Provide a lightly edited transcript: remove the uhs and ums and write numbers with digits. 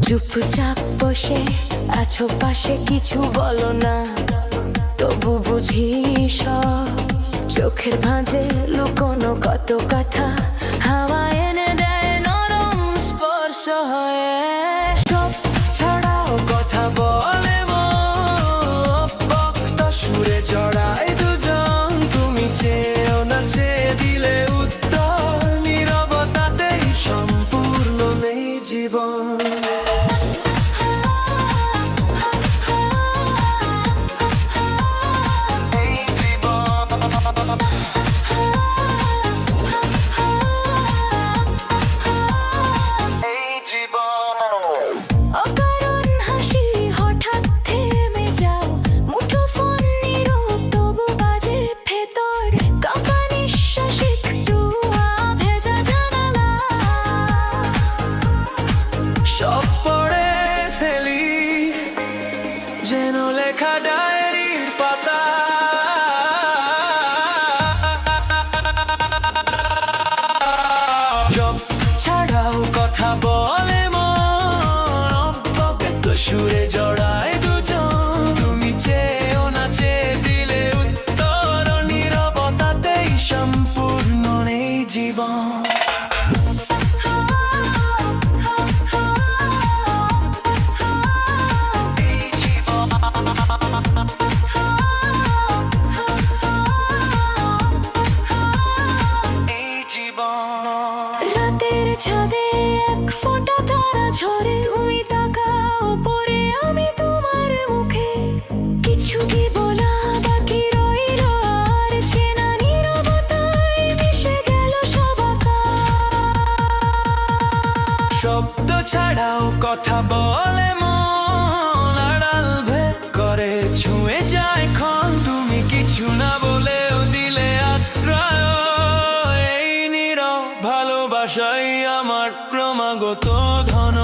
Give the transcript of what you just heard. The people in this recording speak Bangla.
চুপচাপ বসে আছো পাশে, কিছু বলো না, তবু বুঝি সব। চোখের ভাঁজে লুকোনো কত কথা, হাওয়া এনে দেয় নরম স্পর্শ হয়ে। সব ছাড়াও কথা বলে বক্ত সুরে জড়ায় দুজন। তুমি চেয়েও না, চেয়ে দিলে উত্তর, নীরবতাতেই সম্পূর্ণ নেই জীবন। অকারণ হাসি হঠাৎ থেমে যাও, মুঠো ফোন নীরব তবু বাজে ভেতর। কাঁপা নিঃশ্বাস একটু ভেজা জানালা, সব পড়ে ফেলি যেন লেখা ডায়েরির পাতা। সব ছাড়াও কথা বলে মন, সুরে জড়ায় দুজন। তুমি চেয়েও না, চেয়ে দিলে উত্তর, নীরবতাতেই সম্পূর্ণ নেই জীবন। রাতের ছাদে এক ফোঁটা তারা ঝরে, তুমি তাকাও পরে আমি তোমার মুখে। কিছু কি বলা বাকি রইল আর, চেনা নীরবতায় মিশে গেল সব আকাশ। শব্দ ছাড়াও কথা বলে মন, আড়াল ভেদ করে ছুঁয়ে যায় ক্ষণ। তুমি কিছু না বলেও দিলে আশ্রয়, এই নীরব ভালোবাসাই আমার ক্রমাগত ধন।